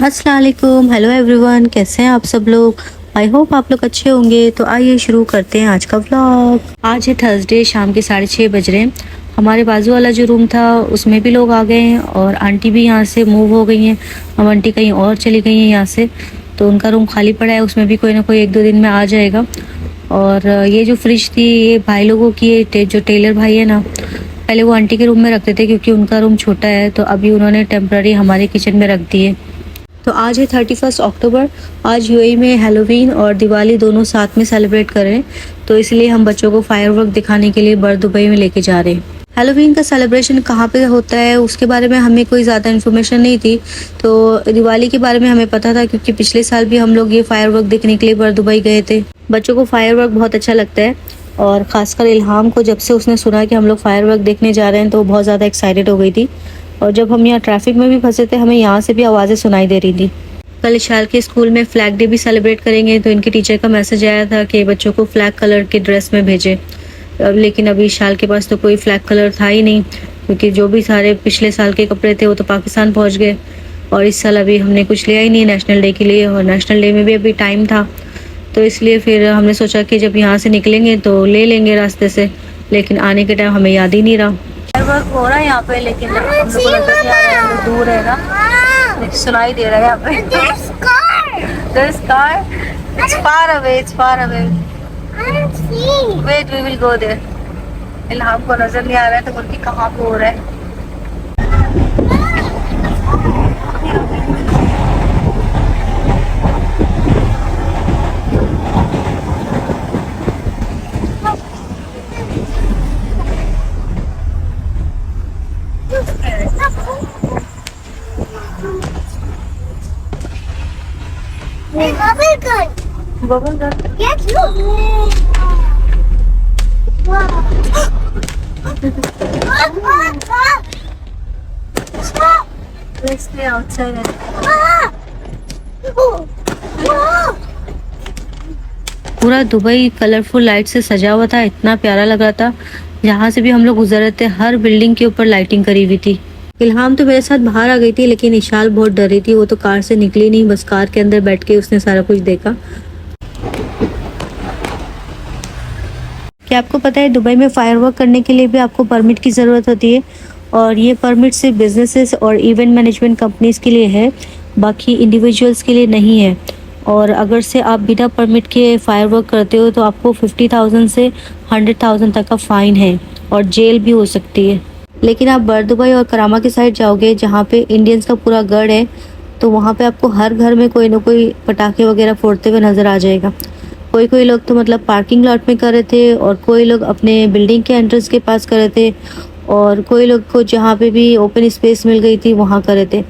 अस्सलाम वालेकुम, hello everyone, कैसे हैं आप सब लोग। आई होप आप लोग अच्छे होंगे। तो आइए शुरू करते हैं आज का व्लॉग। आज है थर्सडे, शाम के 6:30 बज रहे हैं। हमारे बाजू वाला जो रूम था उसमें भी लोग आ गए हैं और आंटी भी यहाँ से मूव हो गई हैं। अब आंटी कहीं और चली गई हैं यहाँ से, तो उनका रूम खाली पड़ा है, उसमें भी कोई ना कोई 1-2 दिन में आ जाएगा। और ये जो फ्रिज थी ये भाई लोगों की, जो टेलर भाई है ना, पहले वो आंटी के रूम में रखते थे क्योंकि उनका रूम छोटा है, तो अभी उन्होंने टेम्प्ररी हमारे किचन में रख दिए। तो आज है 31 अक्टूबर। आज यूएई में हैलोवीन और दिवाली दोनों साथ में सेलिब्रेट कर रहे हैं, तो इसलिए हम बच्चों को फायरवर्क दिखाने के लिए बर दुबई में लेके जा रहे हैं। हैलोवीन का सेलिब्रेशन कहाँ पे होता है उसके बारे में हमें कोई ज़्यादा इन्फॉर्मेशन नहीं थी, तो दिवाली के बारे में हमें पता था क्योंकि पिछले साल भी हम लोग ये फायरवर्क देखने के लिए बर दुबई गए थे। बच्चों को फायरवर्क बहुत अच्छा लगता है और ख़ासकर इल्हाम को जब से उसने सुना कि हम लोग फायरवर्क देखने जा रहे हैं तो वो बहुत ज़्यादा एक्साइटेड हो गई थी। और जब हम यहाँ ट्रैफिक में भी फंसे थे हमें यहाँ से भी आवाज़ें सुनाई दे रही थी। कल इशाल के स्कूल में फ्लैग डे भी सेलिब्रेट करेंगे, तो इनके टीचर का मैसेज आया था कि बच्चों को फ्लैग कलर की ड्रेस में भेजें। लेकिन अभी इशाल के पास तो कोई फ्लैग कलर था ही नहीं, क्योंकि जो भी सारे पिछले साल के कपड़े थे वो तो पाकिस्तान पहुँच गए और इस साल अभी हमने कुछ लिया ही नहीं नेशनल डे के लिए, और नेशनल डे में भी अभी टाइम था, तो इसलिए फिर हमने सोचा कि जब यहाँ से निकलेंगे तो ले लेंगे रास्ते से, लेकिन आने के टाइम हमें याद ही नहीं रहा। वर्क हो रहा है यहाँ पे, लेकिन हम लोग को नजर नहीं आ रहा है, हम लोग दूर है ना, लेकिन सुनाई दे रहा है यहाँ पे। There's car. It's far away. It's far away. Wait, we will go there. इल्हाम को नजर नहीं आ रहा है तो बोलती कहाँ पे हो रहा है। Bubble gun. Yes, look. Wow. Let's stay outside. पूरा दुबई कलरफुल लाइट से सजा हुआ था, इतना प्यारा लग रहा था। जहाँ से भी हम लोग गुजर रहे थे हर बिल्डिंग के ऊपर लाइटिंग करी हुई थी। इल्हाम तो मेरे साथ बाहर आ गई थी, लेकिन इशाल बहुत डरी थी, वो तो कार से निकली नहीं, बस कार के अंदर बैठ के उसने सारा कुछ देखा। क्या आपको पता है दुबई में फायरवर्क करने के लिए भी आपको परमिट की ज़रूरत होती है, और ये परमिट सिर्फ बिजनेसेस और इवेंट मैनेजमेंट कंपनीज के लिए है, बाकी इंडिविजुअल्स के लिए नहीं है। और अगर से आप बिना परमिट के फायरवर्क करते हो तो आपको 50,000 से 100,000 तक का फ़ाइन है और जेल भी हो सकती है। लेकिन आप बर दुबई और करामा की साइड जाओगे जहाँ पे इंडियंस का पूरा गढ़ है, तो वहाँ पे आपको हर घर में कोई ना कोई पटाखे वगैरह फोड़ते हुए नज़र आ जाएगा। कोई लोग तो मतलब पार्किंग लॉट में कर रहे थे, और कोई लोग अपने बिल्डिंग के एंट्रेंस के पास कर रहे थे, और कोई लोग को जहाँ पे भी ओपन स्पेस मिल गई थी वहाँ कर रहे थे,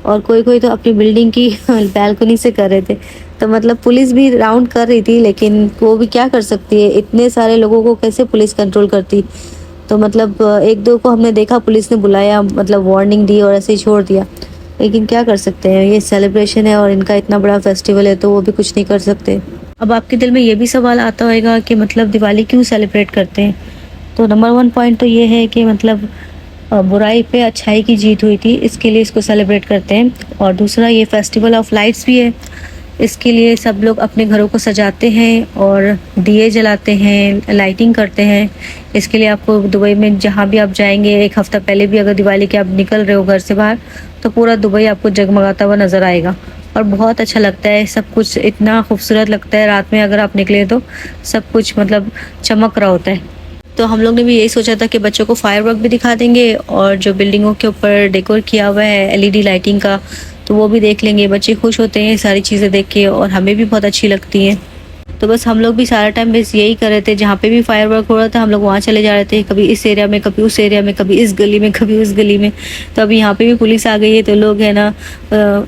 और कोई तो अपनी बिल्डिंग की बैल्कनी से कर रहे थे। तो मतलब पुलिस भी राउंड कर रही थी, लेकिन वो भी क्या कर सकती है, इतने सारे लोगों को कैसे पुलिस कंट्रोल करती। तो मतलब 1-2 को हमने देखा, पुलिस ने बुलाया, मतलब वार्निंग दी और ऐसे ही छोड़ दिया, लेकिन क्या कर सकते हैं, ये सेलिब्रेशन है और इनका इतना बड़ा फेस्टिवल है तो वो भी कुछ नहीं कर सकते। अब आपके दिल में ये भी सवाल आता होगा कि मतलब दिवाली क्यों सेलिब्रेट करते हैं। तो नंबर 1 पॉइंट तो ये है कि मतलब बुराई पे अच्छाई की जीत हुई थी, इसके लिए इसको सेलिब्रेट करते हैं। और दूसरा ये फेस्टिवल ऑफ लाइट्स भी है, इसके लिए सब लोग अपने घरों को सजाते हैं और दिए जलाते हैं, लाइटिंग करते हैं। इसके लिए आपको दुबई में जहाँ भी आप जाएंगे 1 हफ्ता पहले भी अगर दिवाली के आप निकल रहे हो घर से बाहर, तो पूरा दुबई आपको जगमगाता हुआ नज़र आएगा और बहुत अच्छा लगता है। सब कुछ इतना खूबसूरत लगता है, रात में अगर आप निकले तो सब कुछ मतलब चमक रहा होता है। तो हम लोग ने भी यही सोचा था कि बच्चों को फायरवर्क भी दिखा देंगे, और जो बिल्डिंगों के ऊपर डेकोर किया हुआ है एलईडी लाइटिंग का, तो वो भी देख लेंगे। बच्चे खुश होते हैं सारी चीज़ें देख के, और हमें भी बहुत अच्छी लगती हैं। तो बस हम लोग भी सारा टाइम बस यही कर रहे थे, जहाँ पे भी फायरवर्क हो रहा था हम लोग वहाँ चले जा रहे थे, कभी इस एरिया में, कभी उस एरिया में, कभी इस गली में, कभी उस गली में। तो अभी यहाँ पे भी पुलिस आ गई है, तो लोग है ना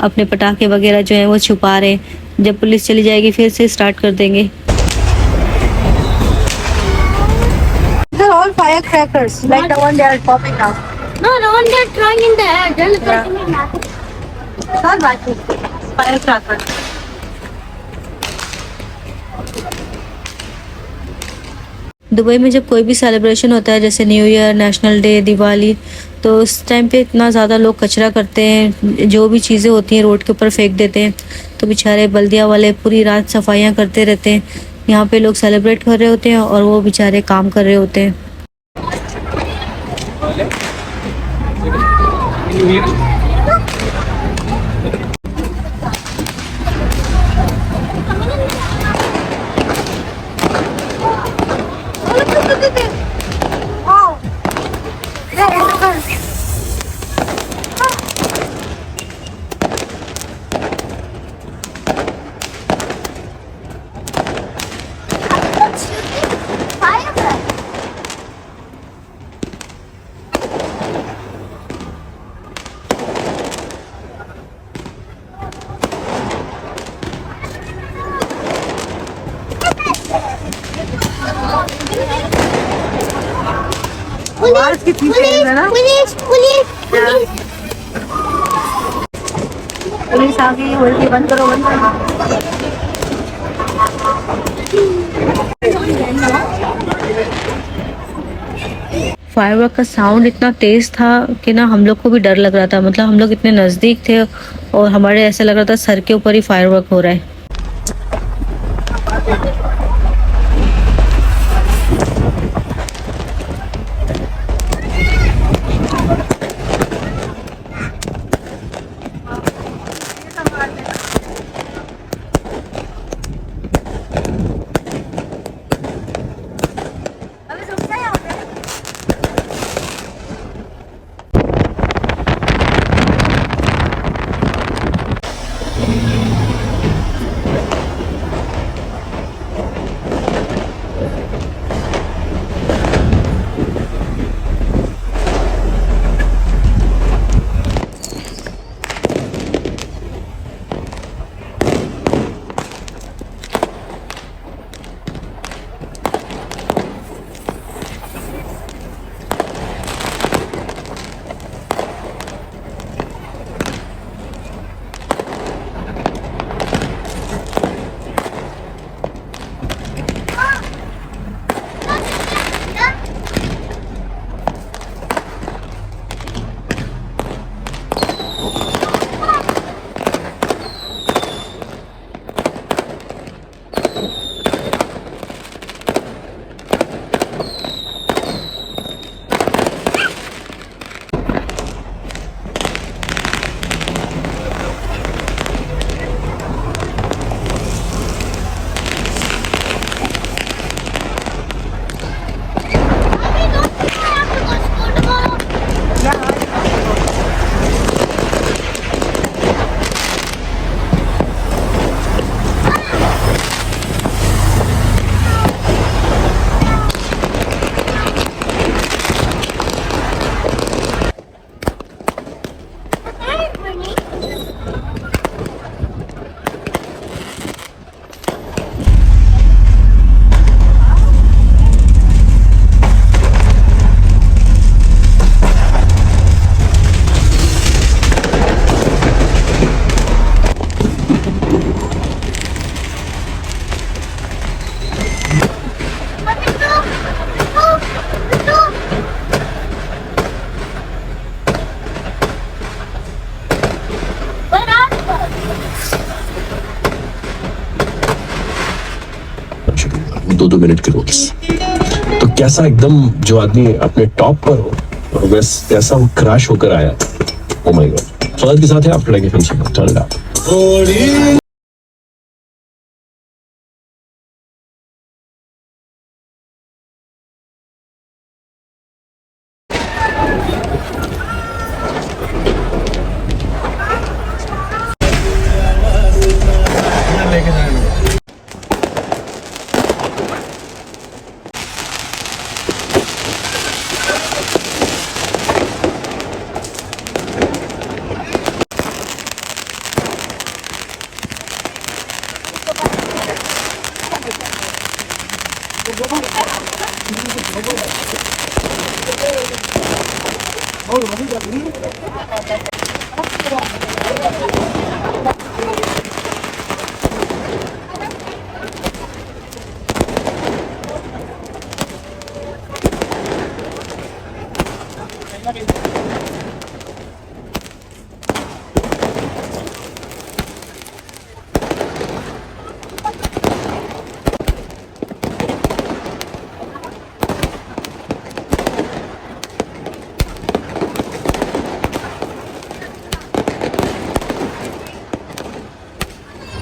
अपने पटाखे वगैरह जो है वो छुपा रहे हैं। जब पुलिस चली जाएगी फिर से स्टार्ट कर देंगे। All firecrackers, like the one they are popping now. No, the one they're throwing in the air. They're looking in that. Not battery, firecracker. Dubai में जब कोई भी सेलिब्रेशन होता है जैसे new year, national day, Diwali, तो उस टाइम पे इतना ज़्यादा लोग कचरा करते हैं, जो भी चीज़ें होती हैं रोड के ऊपर फेंक देते हैं। तो बेचारे बल्दिया वाले पूरी रात सफाइयाँ करते रहते हैं। यहाँ पे लोग सेलिब्रेट कर रहे होते हैं और वो बेचारे काम कर रहे होते हैं। आवाज कितनी तेज है ना। पुलिस पुलिस पुलिस पुलिस आ गई, होल्डी बंद करो बंद करो। फायरवर्क का साउंड इतना तेज था कि ना हम लोग को भी डर लग रहा था। मतलब हम लोग इतने नज़दीक थे और हमारे ऐसा लग रहा था सर के ऊपर ही फायरवर्क हो रहा है। दो दो मिनट के नोटिस। तो कैसा एकदम जो आदमी अपने टॉप पर हो वैसा वो क्रैश होकर आया। Oh my God. फर्ज के साथ है आफ्टर लाइक फिल्म से turn it up. Thank you.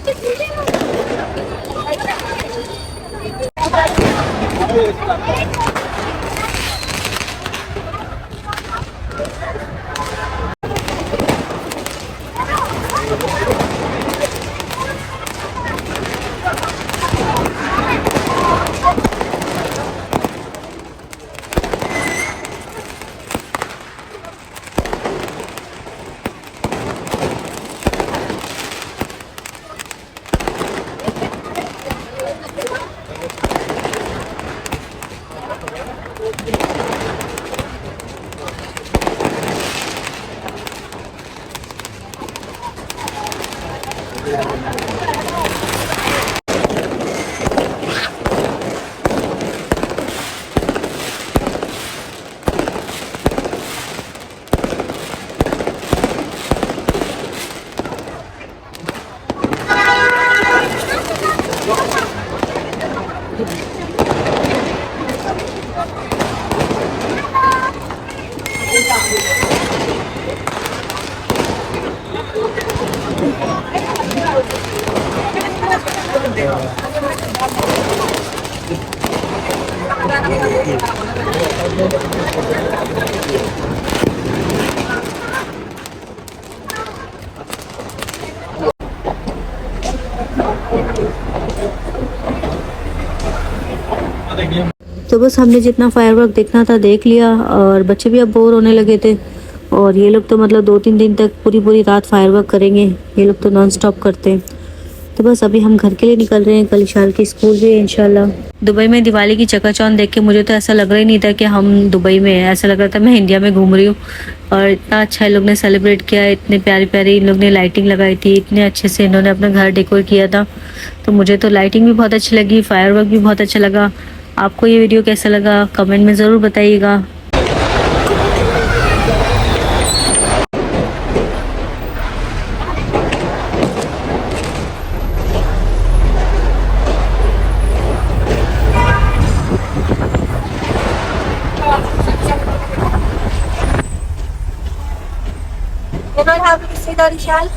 तो बस हमने जितना फायरवर्क देखना था देख लिया और बच्चे भी अब बोर होने लगे थे। और ये लोग तो मतलब 2-3 दिन तक पूरी पूरी रात फायरवर्क करेंगे, ये लोग तो नॉन स्टॉप करते हैं। तो बस अभी हम घर के लिए निकल रहे हैं, कल इशाल की स्कूल भी है इंशाल्लाह। दुबई में दिवाली की चकाचौंध देख के मुझे तो ऐसा लग रहा ही नहीं था कि हम दुबई में हैं, ऐसा लग रहा था मैं इंडिया में घूम रही हूँ। और इतना अच्छा इन लोग ने सेलिब्रेट किया, इतने प्यारी प्यारी इन लोग ने लाइटिंग लगाई थी, इतने अच्छे से इन्होंने अपना घर डेकोर किया था। तो मुझे तो लाइटिंग भी बहुत अच्छी लगी, फायरवर्क भी बहुत अच्छा लगा। आपको ये वीडियो कैसा लगा कमेंट में ज़रूर बताइएगा। You don't have to see the Rishal?